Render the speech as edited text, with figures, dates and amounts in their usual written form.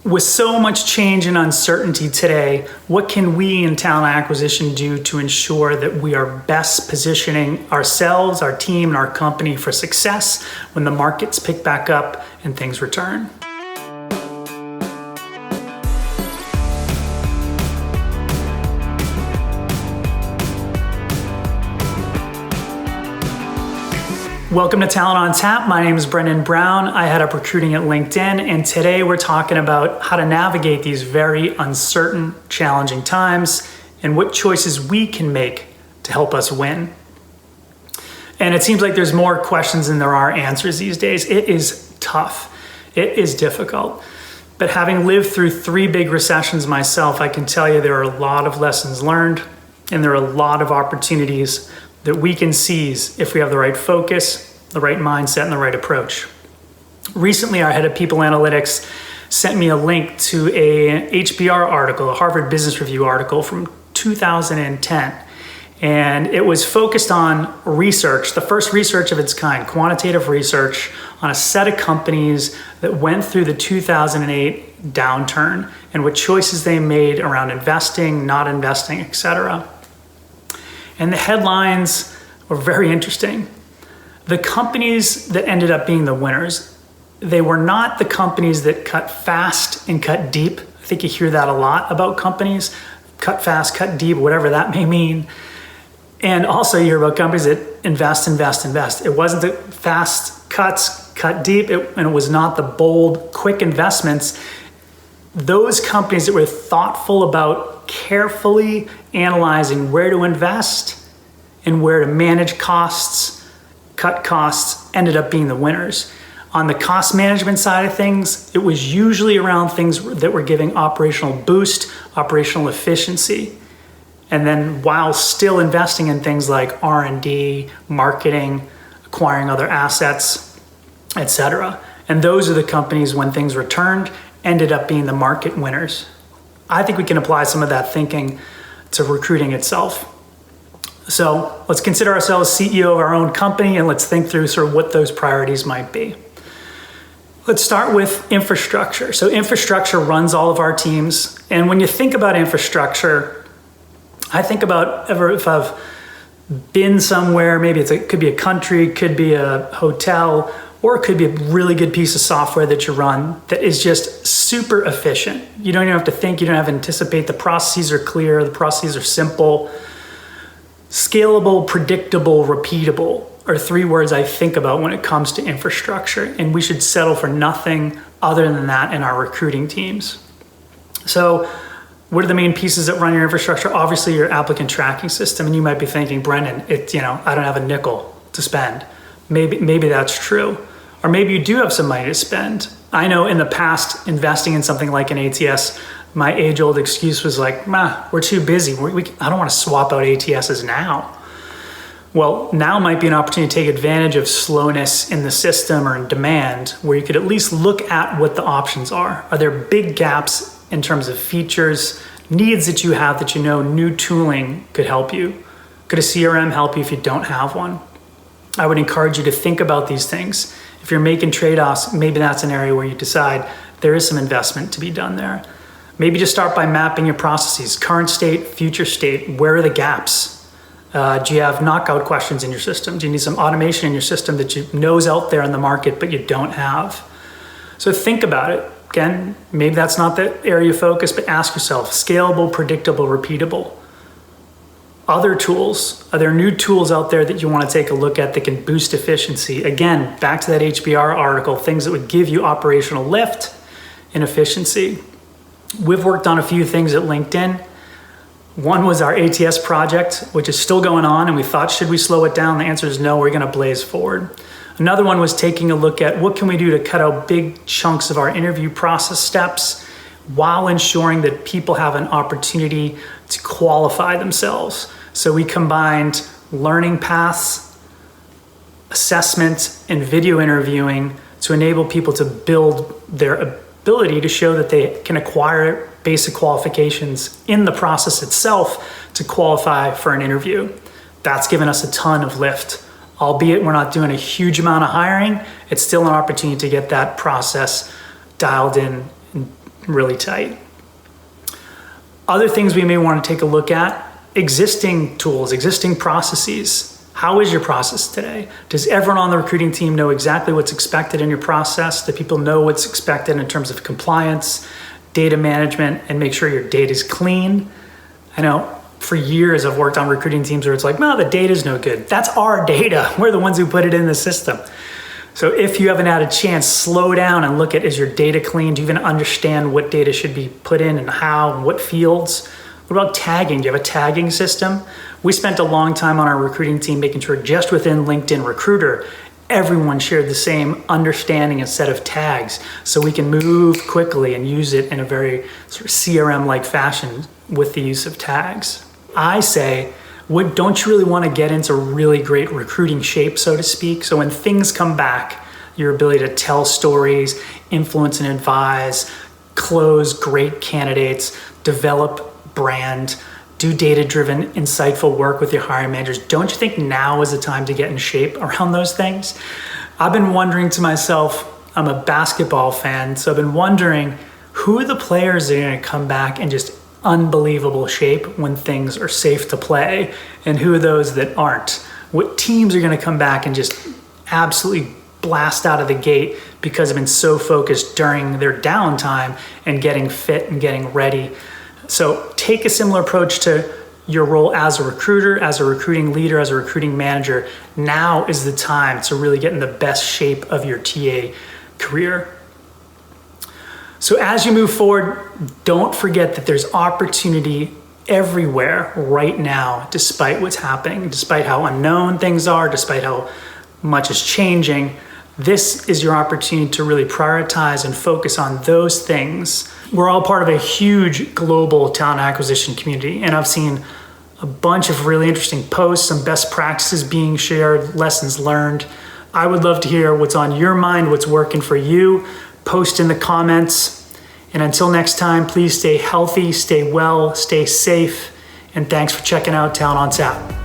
With so much change and uncertainty today, what can we in talent acquisition do to ensure that we are best positioning ourselves, our team, and our company for success when the markets pick back up and things return? Welcome to Talent on Tap. My name is Brendan Brown. I head up recruiting at LinkedIn, and today we're talking about how to navigate these very uncertain, challenging times and what choices we can make to help us win. And it seems like there's more questions than there are answers these days. It is tough. It is difficult. But having lived through 3 big recessions myself, I can tell you there are a lot of lessons learned, and there are a lot of opportunities that we can seize if we have the right focus, the right mindset, and the right approach. Recently, our head of people analytics sent me a link to a HBR article, a Harvard Business Review article from 2010. And it was focused on research, the first research of its kind, quantitative research on a set of companies that went through the 2008 downturn and what choices they made around investing, not investing, etc. And the headlines were very interesting. The companies that ended up being the winners, they were not the companies that cut fast and cut deep. I think you hear that a lot about companies, cut fast, cut deep, whatever that may mean. And also you hear about companies that invest. It wasn't the fast cuts, cut deep, and it was not the bold, quick investments. Those companies that were thoughtful about carefully analyzing where to invest and where to manage costs, cut costs, ended up being the winners. On the cost management side of things, it was usually around things that were giving operational boost, operational efficiency. And then while still investing in things like R&D, marketing, acquiring other assets, etc. And those are the companies, when things returned, ended up being the market winners. I think we can apply some of that thinking to recruiting itself. So let's consider ourselves CEO of our own company, and let's think through sort of what those priorities might be. Let's start with infrastructure. So infrastructure runs all of our teams. And when you think about infrastructure, I think about if I've been somewhere, maybe it could be a country, could be a hotel, or it could be a really good piece of software that you run that is just super efficient. You don't even have to think, you don't have to anticipate. The processes are clear, the processes are simple. Scalable, predictable, repeatable are 3 words I think about when it comes to infrastructure, and we should settle for nothing other than that in our recruiting teams. So what are the main pieces that run your infrastructure? Obviously your applicant tracking system, and you might be thinking, Brendan, I don't have a nickel to spend. Maybe that's true. Or maybe you do have some money to spend. I know in the past, investing in something like an ATS, my age-old excuse was like, we're too busy. I don't want to swap out ATSs now. Well, now might be an opportunity to take advantage of slowness in the system or in demand, where you could at least look at what the options are. Are there big gaps in terms of features, needs that you have that you know new tooling could help you? Could a CRM help you if you don't have one? I would encourage you to think about these things. If you're making trade-offs, maybe that's an area where you decide there is some investment to be done there. Maybe just start by mapping your processes, current state, future state. Where are the gaps? Do you have knockout questions in your system? Do you need some automation in your system that you know is out there in the market but you don't have? So think about it. Again, maybe that's not the area of focus, but ask yourself, scalable, predictable, repeatable. Other tools, are there new tools out there that you want to take a look at that can boost efficiency? Again, back to that HBR article, things that would give you operational lift and efficiency. We've worked on a few things at LinkedIn. One was our ATS project, which is still going on, and we thought, should we slow it down? The answer is no, we're going to blaze forward. Another one was taking a look at what can we do to cut out big chunks of our interview process steps while ensuring that people have an opportunity to qualify themselves. So we combined learning paths, assessment, and video interviewing to enable people to build their ability to show that they can acquire basic qualifications in the process itself to qualify for an interview. That's given us a ton of lift. Albeit we're not doing a huge amount of hiring, it's still an opportunity to get that process dialed in and really tight. Other things we may want to take a look at: existing tools, existing processes. How is your process today? Does everyone on the recruiting team know exactly what's expected in your process? Do people know what's expected in terms of compliance, data management, and make sure your data is clean? I know for years I've worked on recruiting teams where it's like, no, the data's no good. That's our data. We're the ones who put it in the system. So if you haven't had a chance, slow down and look at, is your data clean? Do you even understand what data should be put in and how, and what fields? What about tagging? Do you have a tagging system? We spent a long time on our recruiting team making sure just within LinkedIn Recruiter, everyone shared the same understanding and set of tags so we can move quickly and use it in a very sort of CRM-like fashion with the use of tags. I say, don't you really want to get into really great recruiting shape, so to speak? So when things come back, your ability to tell stories, influence and advise, close great candidates, develop brand, do data-driven, insightful work with your hiring managers. Don't you think now is the time to get in shape around those things? I've been wondering to myself, I'm a basketball fan, so I've been wondering who are the players that are going to come back in just unbelievable shape when things are safe to play, and who are those that aren't? What teams are going to come back and just absolutely blast out of the gate because they've been so focused during their downtime and getting fit and getting ready? So take a similar approach to your role as a recruiter, as a recruiting leader, as a recruiting manager. Now is the time to really get in the best shape of your TA career. So as you move forward, don't forget that there's opportunity everywhere right now, despite what's happening, despite how unknown things are, despite how much is changing. This is your opportunity to really prioritize and focus on those things. We're all part of a huge global talent acquisition community, and I've seen a bunch of really interesting posts, some best practices being shared, lessons learned. I would love to hear what's on your mind, what's working for you. Post in the comments. And until next time, please stay healthy, stay well, stay safe, and thanks for checking out Talent on Tap.